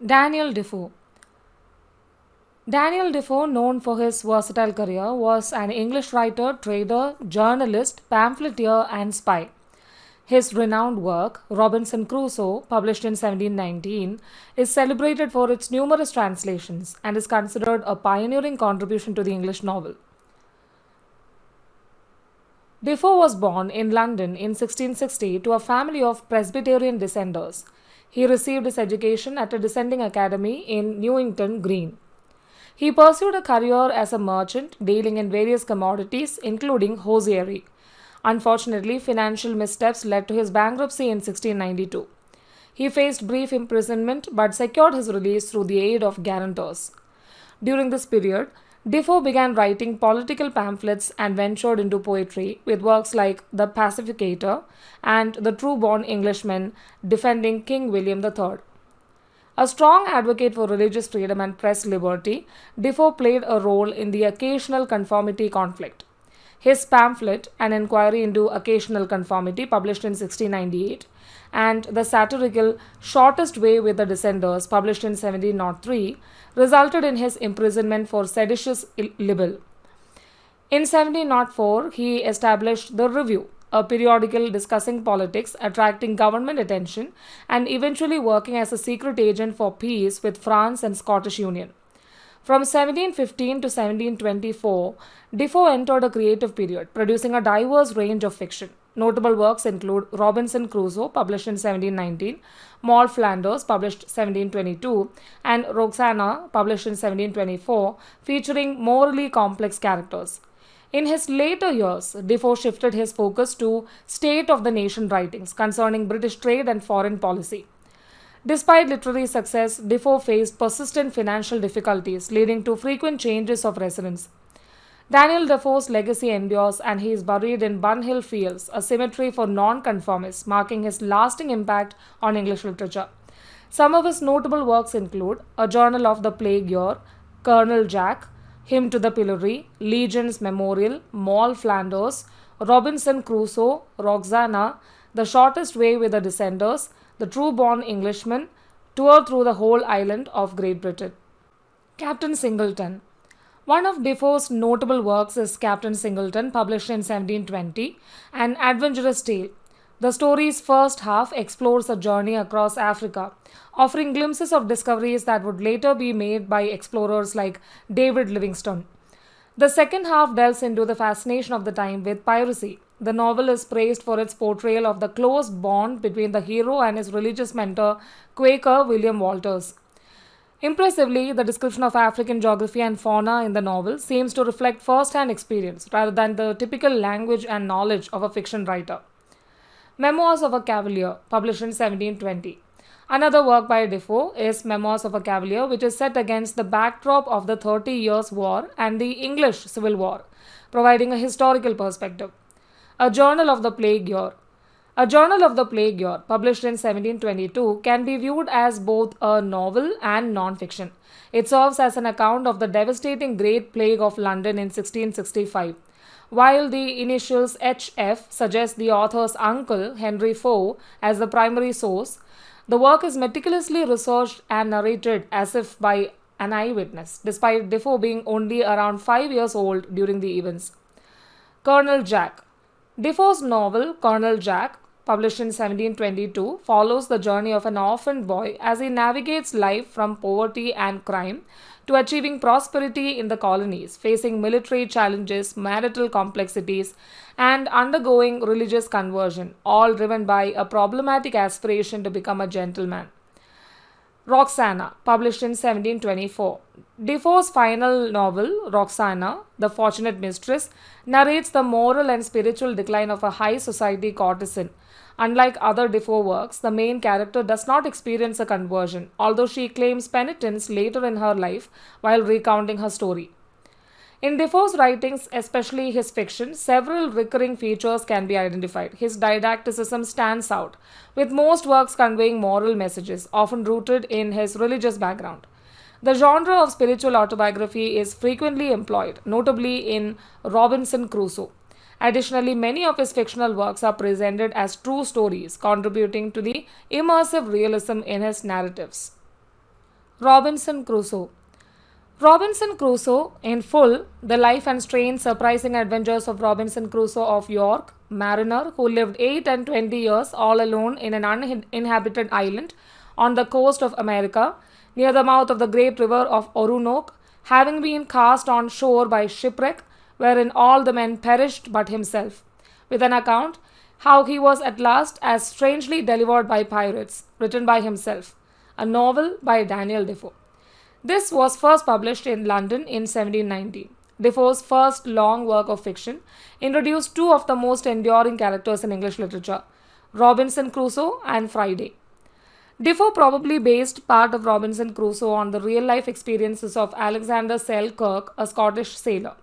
Daniel Defoe. Daniel Defoe, known for his versatile career, was an English writer, trader, journalist, pamphleteer, and spy. His renowned work, Robinson Crusoe, published in 1719, is celebrated for its numerous translations and is considered a pioneering contribution to the English novel. Defoe was born in London in 1660 to a family of Presbyterian Dissenters. He received his education at a dissenting academy in Newington Green. He pursued a career as a merchant, dealing in various commodities, including hosiery. Unfortunately, financial missteps led to his bankruptcy in 1692. He faced brief imprisonment but secured his release through the aid of guarantors. During this period, Defoe began writing political pamphlets and ventured into poetry with works like The Pacificator and The True Born Englishman defending King William III. A strong advocate for religious freedom and press liberty, Defoe played a role in the occasional conformity conflict. His pamphlet, An Inquiry into Occasional Conformity, published in 1698, and the satirical Shortest Way with the Dissenters, published in 1703, resulted in his imprisonment for seditious libel. In 1704, he established The Review, a periodical discussing politics, attracting government attention, and eventually working as a secret agent for peace with France and Scottish Union. From 1715 to 1724, Defoe entered a creative period, producing a diverse range of fiction. Notable works include Robinson Crusoe, published in 1719, Moll Flanders, published 1722, and Roxana, published in 1724, featuring morally complex characters. In his later years, Defoe shifted his focus to state of the nation writings concerning British trade and foreign policy. Despite literary success, Defoe faced persistent financial difficulties, leading to frequent changes of residence. Daniel Defoe's legacy endures, and he is buried in Bunhill Fields, a cemetery for nonconformists, marking his lasting impact on English literature. Some of his notable works include A Journal of the Plague Year, Colonel Jack, Hymn to the Pillory, Legion's Memorial, Moll Flanders, Robinson Crusoe, Roxana, The Shortest Way with the Dissenters, The True Born Englishman, Tour through the Whole Island of Great Britain. Captain Singleton. One of Defoe's notable works is Captain Singleton, published in 1720, an adventurous tale. The story's first half explores a journey across Africa, offering glimpses of discoveries that would later be made by explorers like David Livingstone. The second half delves into the fascination of the time with piracy. The novel is praised for its portrayal of the close bond between the hero and his religious mentor, Quaker William Walters. Impressively, the description of African geography and fauna in the novel seems to reflect first-hand experience rather than the typical language and knowledge of a fiction writer. Memoirs of a Cavalier, published in 1720. Another work by Defoe is Memoirs of a Cavalier, which is set against the backdrop of the 30 Years' War and the English Civil War, providing a historical perspective. A Journal of the Plague Year. A Journal of the Plague Year, published in 1722, can be viewed as both a novel and non-fiction. It serves as an account of the devastating Great Plague of London in 1665. While the initials HF suggest the author's uncle, Henry Foe, as the primary source, the work is meticulously researched and narrated as if by an eyewitness, despite Defoe being only around 5 years old during the events. Colonel Jack. Defoe's novel, Colonel Jack, published in 1722, follows the journey of an orphaned boy as he navigates life from poverty and crime to achieving prosperity in the colonies, facing military challenges, marital complexities, and undergoing religious conversion, all driven by a problematic aspiration to become a gentleman. Roxana, published in 1724. Defoe's final novel, Roxana, The Fortunate Mistress, narrates the moral and spiritual decline of a high society courtesan. Unlike other Defoe works, the main character does not experience a conversion, although she claims penitence later in her life while recounting her story. In Defoe's writings, especially his fiction, several recurring features can be identified. His didacticism stands out, with most works conveying moral messages, often rooted in his religious background. The genre of spiritual autobiography is frequently employed, notably in Robinson Crusoe. Additionally, many of his fictional works are presented as true stories, contributing to the immersive realism in his narratives. Robinson Crusoe. Robinson Crusoe, in full, the life and strange, surprising adventures of Robinson Crusoe of York, mariner who lived 8 and 20 years all alone in an uninhabited island on the coast of America, near the mouth of the great river of Orinoco, having been cast on shore by shipwreck, wherein all the men perished but himself, with an account how he was at last as strangely delivered by pirates, written by himself, a novel by Daniel Defoe. This was first published in London in 1790. Defoe's first long work of fiction introduced two of the most enduring characters in English literature, Robinson Crusoe and Friday. Defoe probably based part of Robinson Crusoe on the real life experiences of Alexander Selkirk, a Scottish sailor.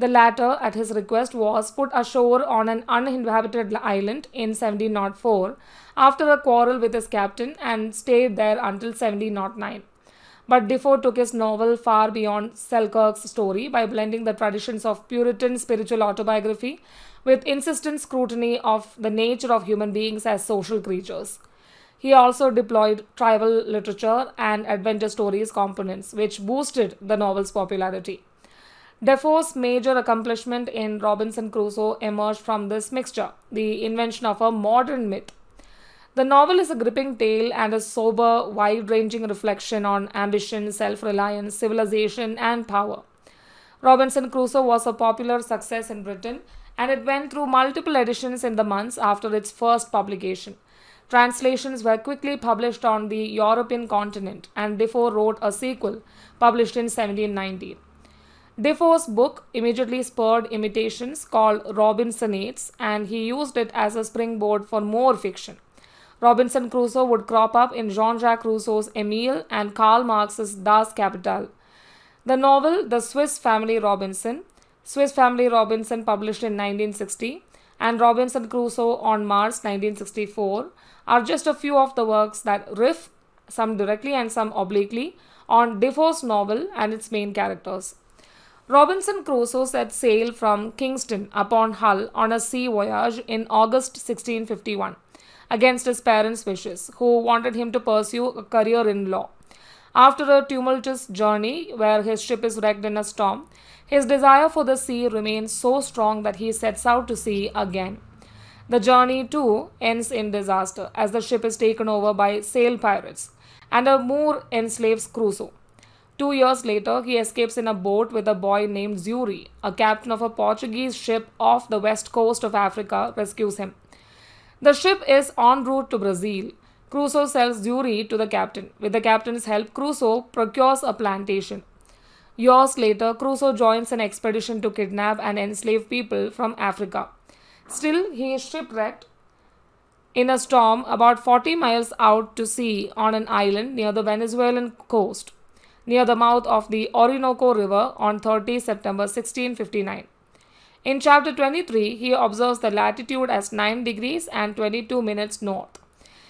The latter, at his request, was put ashore on an uninhabited island in 1704 after a quarrel with his captain and stayed there until 1709. But Defoe took his novel far beyond Selkirk's story by blending the traditions of Puritan spiritual autobiography with insistent scrutiny of the nature of human beings as social creatures. He also deployed tribal literature and adventure stories components, which boosted the novel's popularity. Defoe's major accomplishment in Robinson Crusoe emerged from this mixture, the invention of a modern myth. The novel is a gripping tale and a sober, wide ranging reflection on ambition, self reliance, civilization, and power. Robinson Crusoe was a popular success in Britain and it went through multiple editions in the months after its first publication. Translations were quickly published on the European continent, and Defoe wrote a sequel published in 1790. Defoe's book immediately spurred imitations called Robinsonates, and he used it as a springboard for more fiction. Robinson Crusoe would crop up in Jean-Jacques Rousseau's Emile and Karl Marx's Das Kapital. The novel Swiss Family Robinson published in 1960, and Robinson Crusoe on Mars 1964 are just a few of the works that riff, some directly and some obliquely, on Defoe's novel and its main characters. Robinson Crusoe set sail from Kingston upon Hull on a sea voyage in August 1651 against his parents' wishes, who wanted him to pursue a career in law. After a tumultuous journey where his ship is wrecked in a storm, his desire for the sea remains so strong that he sets out to sea again. The journey, too, ends in disaster as the ship is taken over by sail pirates, and a Moor enslaves Crusoe. 2 years later, he escapes in a boat with a boy named Zuri, a captain of a Portuguese ship off the west coast of Africa, rescues him. The ship is en route to Brazil. Crusoe sells Zuri to the captain. With the captain's help, Crusoe procures a plantation. Years later, Crusoe joins an expedition to kidnap and enslave people from Africa. Still, he is shipwrecked in a storm about 40 miles out to sea on an island near the Venezuelan coast, near the mouth of the Orinoco River on 30 September 1659. In chapter 23, he observes the latitude as 9 degrees and 22 minutes north.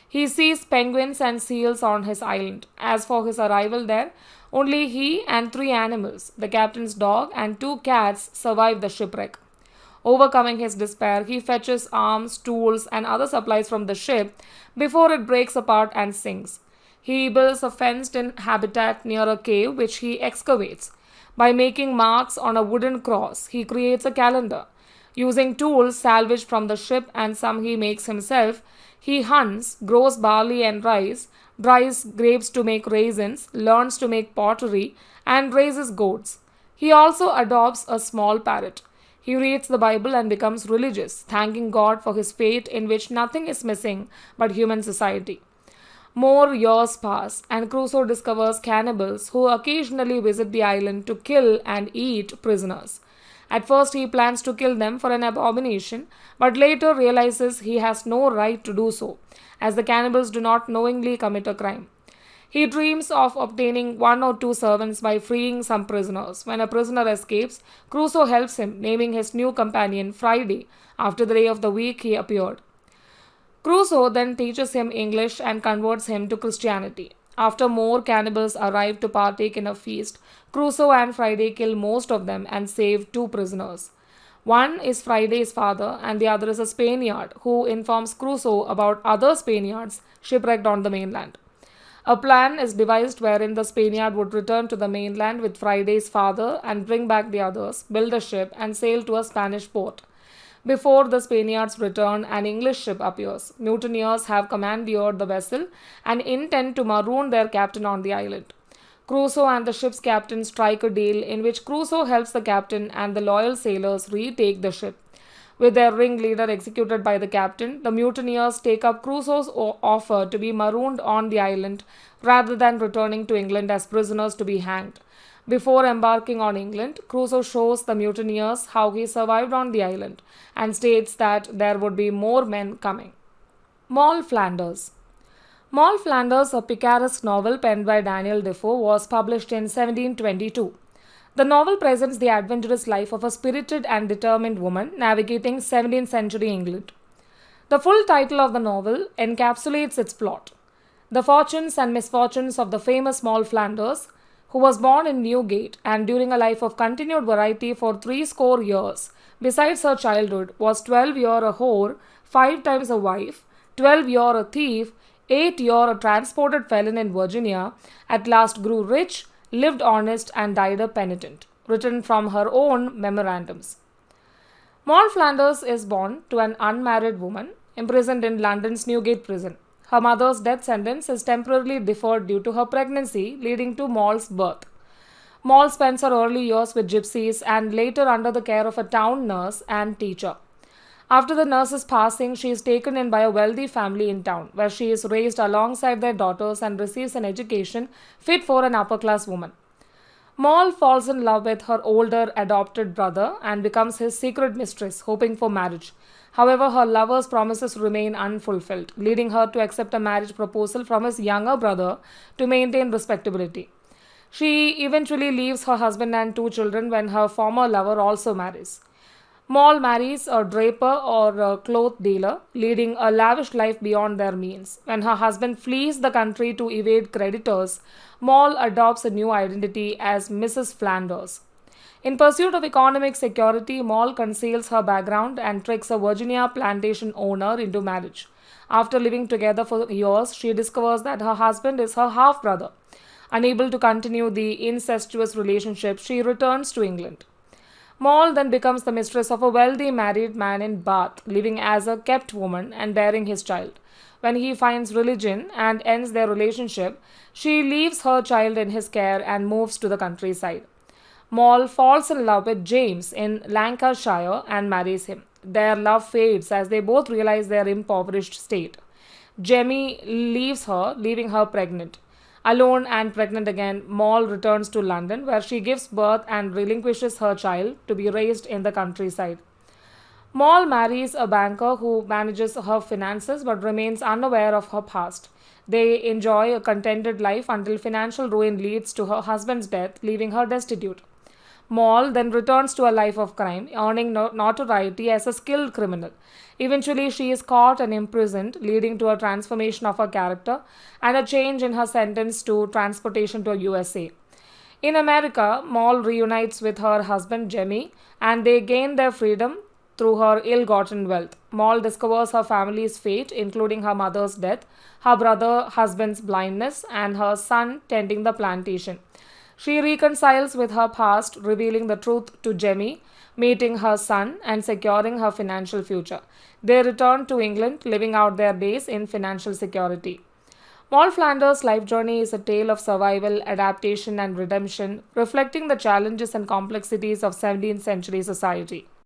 He sees penguins and seals on his island. As for his arrival there, only he and 3 animals, the captain's dog and 2 cats, survive the shipwreck. Overcoming his despair, he fetches arms, tools, and other supplies from the ship before it breaks apart and sinks. He builds a fenced-in habitat near a cave which he excavates. By making marks on a wooden cross, he creates a calendar. Using tools salvaged from the ship and some he makes himself, he hunts, grows barley and rice, dries grapes to make raisins, learns to make pottery, and raises goats. He also adopts a small parrot. He reads the Bible and becomes religious, thanking God for his fate in which nothing is missing but human society. More years pass, and Crusoe discovers cannibals who occasionally visit the island to kill and eat prisoners. At first, he plans to kill them for an abomination, but later realizes he has no right to do so, as the cannibals do not knowingly commit a crime. He dreams of obtaining 1 or 2 servants by freeing some prisoners. When a prisoner escapes, Crusoe helps him, naming his new companion Friday after the day of the week he appeared. Crusoe then teaches him English and converts him to Christianity. After more cannibals arrive to partake in a feast, Crusoe and Friday kill most of them and save 2 prisoners. One is Friday's father and the other is a Spaniard who informs Crusoe about other Spaniards shipwrecked on the mainland. A plan is devised wherein the Spaniard would return to the mainland with Friday's father and bring back the others, build a ship, and sail to a Spanish port. Before the Spaniards return, an English ship appears. Mutineers have commandeered the vessel and intend to maroon their captain on the island. Crusoe and the ship's captain strike a deal in which Crusoe helps the captain and the loyal sailors retake the ship. With their ringleader executed by the captain, the mutineers take up Crusoe's offer to be marooned on the island rather than returning to England as prisoners to be hanged. Before embarking on England, Crusoe shows the mutineers how he survived on the island and states that there would be more men coming. Moll Flanders. Moll Flanders, a picaresque novel penned by Daniel Defoe, was published in 1722. The novel presents the adventurous life of a spirited and determined woman navigating 17th century England. The full title of the novel encapsulates its plot. The fortunes and misfortunes of the famous Moll Flanders, who was born in Newgate and during a life of continued variety for 60 years, besides her childhood, was 12 year a whore, 5 times a wife, 12 year a thief, 8 year a transported felon in Virginia, at last grew rich, lived honest, and died a penitent. Written from her own memorandums. Moll Flanders is born to an unmarried woman imprisoned in London's Newgate prison. Her mother's death sentence is temporarily deferred due to her pregnancy, leading to Moll's birth. Moll spends her early years with gypsies and later under the care of a town nurse and teacher. After the nurse's passing, she is taken in by a wealthy family in town, where she is raised alongside their daughters and receives an education fit for an upper-class woman. Moll falls in love with her older adopted brother and becomes his secret mistress, hoping for marriage. However, her lover's promises remain unfulfilled, leading her to accept a marriage proposal from his younger brother to maintain respectability. She eventually leaves her husband and 2 children when her former lover also marries. Moll marries a draper or a cloth dealer, leading a lavish life beyond their means. When her husband flees the country to evade creditors, Moll adopts a new identity as Mrs. Flanders. In pursuit of economic security, Moll conceals her background and tricks a Virginia plantation owner into marriage. After living together for years, she discovers that her husband is her half-brother. Unable to continue the incestuous relationship, she returns to England. Moll then becomes the mistress of a wealthy married man in Bath, living as a kept woman and bearing his child. When he finds religion and ends their relationship, she leaves her child in his care and moves to the countryside. Moll falls in love with James in Lancashire and marries him. Their love fades as they both realize their impoverished state. Jemmy leaves her, leaving her pregnant. Alone and pregnant again, Moll returns to London, where she gives birth and relinquishes her child to be raised in the countryside. Moll marries a banker who manages her finances but remains unaware of her past. They enjoy a contented life until financial ruin leads to her husband's death, leaving her destitute. Moll then returns to a life of crime, earning notoriety as a skilled criminal. Eventually, she is caught and imprisoned, leading to a transformation of her character and a change in her sentence to transportation to USA. In America, Moll reunites with her husband Jemmy, and they gain their freedom through her ill-gotten wealth. Moll discovers her family's fate, including her mother's death, her brother husband's blindness, and her son tending the plantation. She reconciles with her past, revealing the truth to Jemmy, meeting her son, and securing her financial future. They return to England, living out their days in financial security. Moll Flanders' life journey is a tale of survival, adaptation, and redemption, reflecting the challenges and complexities of 17th century society.